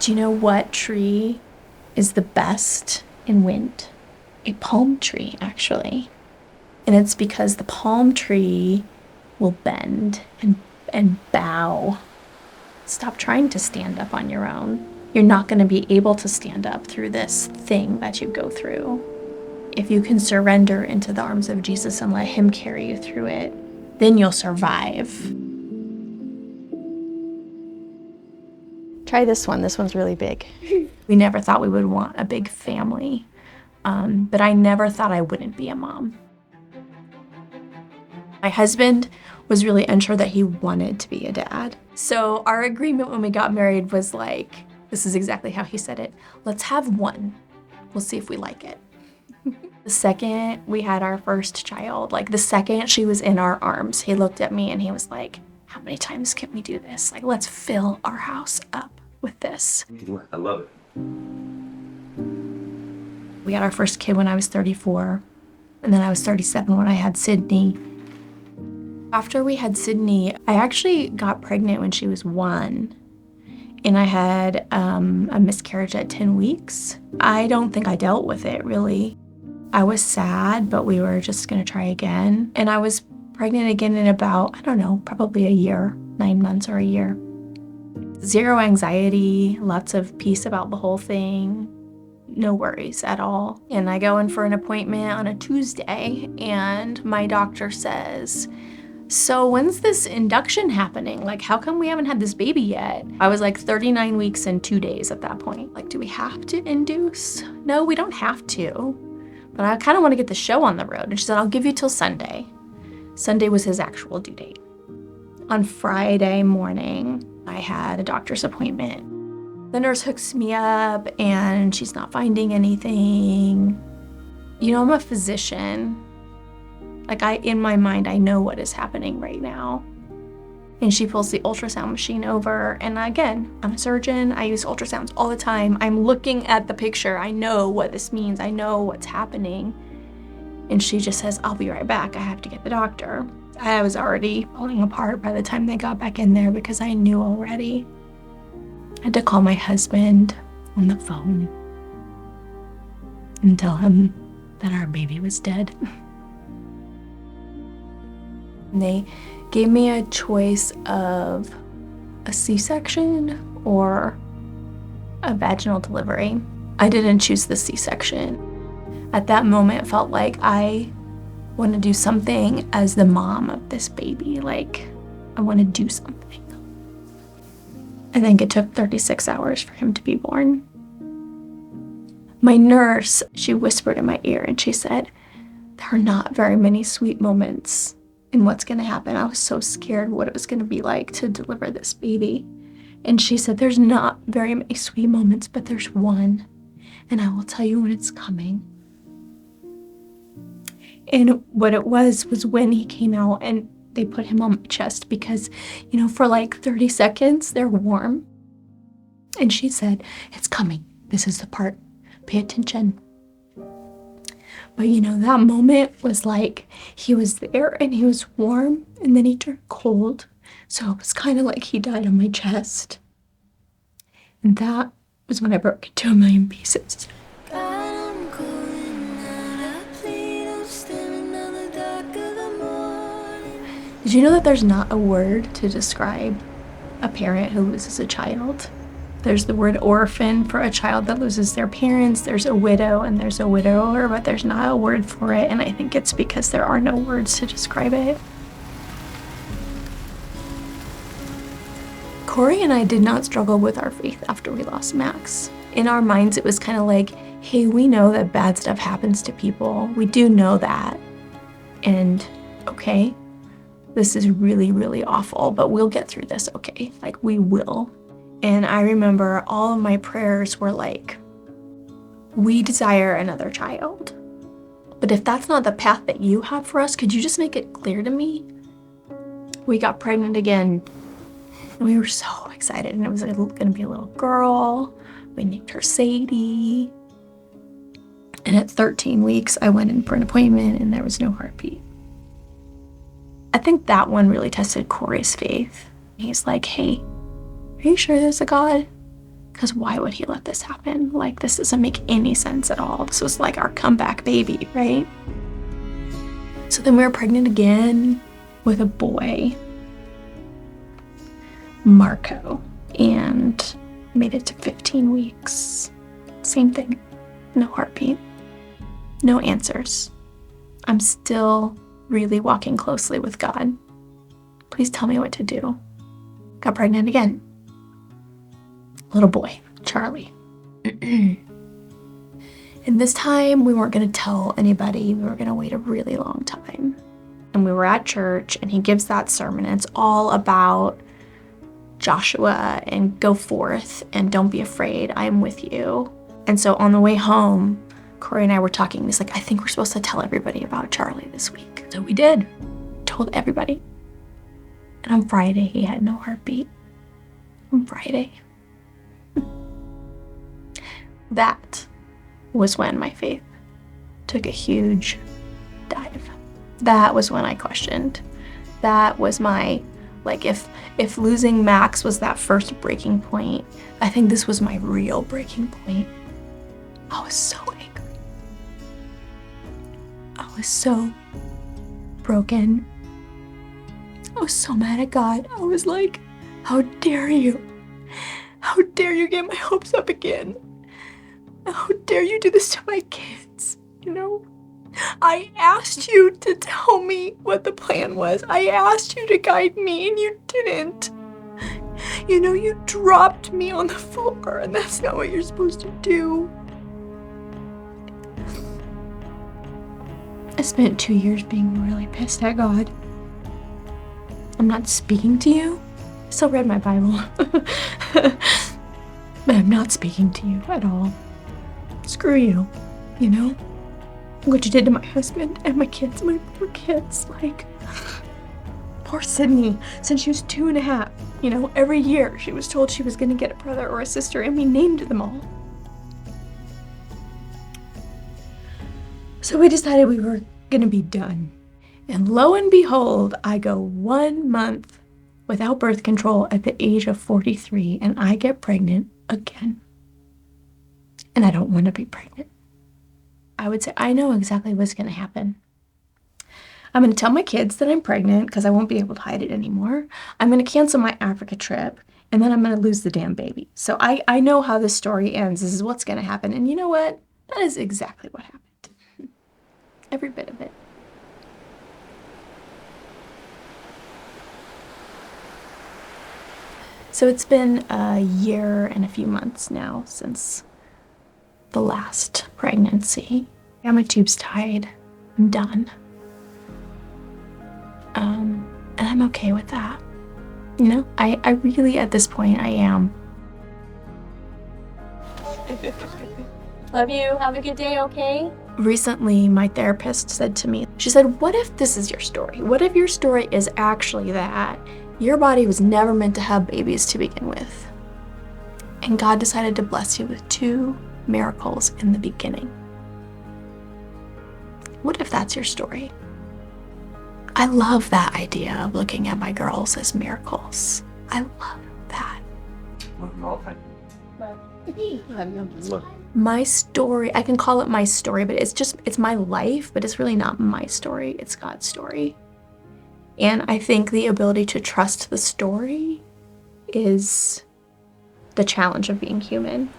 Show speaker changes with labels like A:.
A: Do you know what tree is the best in wind? A palm tree, actually. And it's because the palm tree will bend and bow. Stop trying to stand up on your own. You're not going to be able to stand up through this thing that you go through. If you can surrender into the arms of Jesus and let him carry you through it, then you'll survive. Try this one. This one's really big. We never thought we would want a big family, but I never thought I wouldn't be a mom. My husband was really unsure that he wanted to be a dad. So our agreement when we got married was like, this is exactly how he said it, let's have one. We'll see if we like it. The second we had our first child, like the second she was in our arms, he looked at me and he was like, how many times can we do this? Like, let's fill our house up with this.
B: I love it.
A: We had our first kid when I was 34, and then I was 37 when I had Sydney. After we had Sydney, I actually got pregnant when she was 1, and I had a miscarriage at 10 weeks. I don't think I dealt with it, really. I was sad, but we were just gonna try again. And I was pregnant again in about, I don't know, probably a year, 9 months or a year. Zero anxiety, lots of peace about the whole thing. No worries at all. And I go in for an appointment on a Tuesday, and my doctor says, so when's this induction happening? Like, how come we haven't had this baby yet? I was like 39 weeks and 2 days at that point. Like, do we have to induce? No, we don't have to. But I kind of want to get the show on the road. And she said, I'll give you till Sunday. Sunday was his actual due date. On Friday morning, I had a doctor's appointment. The nurse hooks me up and she's not finding anything. You know, I'm a physician. Like, in my mind, I know what is happening right now. And she pulls the ultrasound machine over. And again, I'm a surgeon. I use ultrasounds all the time. I'm looking at the picture. I know what this means. I know what's happening. And she just says, I'll be right back. I have to get the doctor. I was already falling apart by the time they got back in there because I knew already. I had to call my husband on the phone and tell him that our baby was dead. And they gave me a choice of a C-section or a vaginal delivery. I didn't choose the C-section. At that moment, it felt like I want to do something as the mom of this baby. Like, I want to do something. I think it took 36 hours for him to be born. My nurse, she whispered in my ear and she said, there are not very many sweet moments in what's going to happen. I was so scared what it was going to be like to deliver this baby. And she said, there's not very many sweet moments, but there's one. And I will tell you when it's coming. And what it was when he came out and they put him on my chest because, you know, for like 30 seconds, they're warm. And she said, it's coming. This is the part. Pay attention. But, you know, that moment was like he was there and he was warm and then he turned cold. So it was kind of like he died on my chest. And that was when I broke into a million pieces. Did you know that there's not a word to describe a parent who loses a child? There's the word orphan for a child that loses their parents. There's a widow and there's a widower, but there's not a word for it. And I think it's because there are no words to describe it. Corey and I did not struggle with our faith after we lost Max. In our minds, it was kind of like, hey, we know that bad stuff happens to people. We do know that. And okay, this is really, really awful, but we'll get through this, okay? Like, we will. And I remember all of my prayers were like, we desire another child. But if that's not the path that you have for us, could you just make it clear to me? We got pregnant again, and we were so excited, and it was gonna be a little girl. We named her Sadie. And at 13 weeks, I went in for an appointment, and there was no heartbeat. I think that one really tested Corey's faith. He's like, hey, are you sure there's a God? Because why would he let this happen? Like, this doesn't make any sense at all. This was like our comeback baby, right? So then we were pregnant again with a boy, Marco, and made it to 15 weeks. Same thing. No heartbeat. No answers. I'm still really walking closely with God. Please tell me what to do. Got pregnant again. Little boy, Charlie. And this time we weren't going to tell anybody. We were going to wait a really long time. And we were at church, and he gives that sermon. And it's all about Joshua and go forth and don't be afraid. I am with you. And so on the way home, Corey and I were talking. He's like, I think we're supposed to tell everybody about Charlie this week. So we did. Told everybody. And on Friday, he had no heartbeat. On Friday. That was when my faith took a huge dive. That was when I questioned. That was my, like, if losing Max was that first breaking point, I think this was my real breaking point. I was so angry. I was so broken. I was so mad at God. I was like, how dare you? How dare you get my hopes up again? How dare you do this to my kids, you know? I asked you to tell me what the plan was. I asked you to guide me, and you didn't. You know, you dropped me on the floor, and that's not what you're supposed to do. I spent 2 years being really pissed at God. I'm not speaking to you. I still read my Bible. But I'm not speaking to you at all. Screw you, you know? What you did to my husband and my kids, my poor kids, like, poor Sydney, since she was 2.5, you know, every year she was told she was gonna get a brother or a sister, and we named them all. So we decided we were gonna be done. And lo and behold, I go 1 month without birth control at the age of 43, and I get pregnant again. And I don't want to be pregnant. I would say I know exactly what's going to happen. I'm going to tell my kids that I'm pregnant because I won't be able to hide it anymore. I'm going to cancel my Africa trip, and then I'm going to lose the damn baby. So I know how this story ends. This is what's going to happen. And you know what? That is exactly what happened. Every bit of it. So it's been a year and a few months now since the last pregnancy. I got my tubes tied. I'm done. And I'm okay with that. You know, I really, at this point, I am.
B: Love you. Have a good day, okay?
A: Recently, my therapist said to me, she said, what if this is your story? What if your story is actually that your body was never meant to have babies to begin with, and God decided to bless you with 2 miracles in the beginning? What if that's your story? I love that idea of looking at my girls as miracles. I love that. My story, I can call it my story, but it's my life, but it's really not my story. It's God's story. And I think the ability to trust the story is the challenge of being human.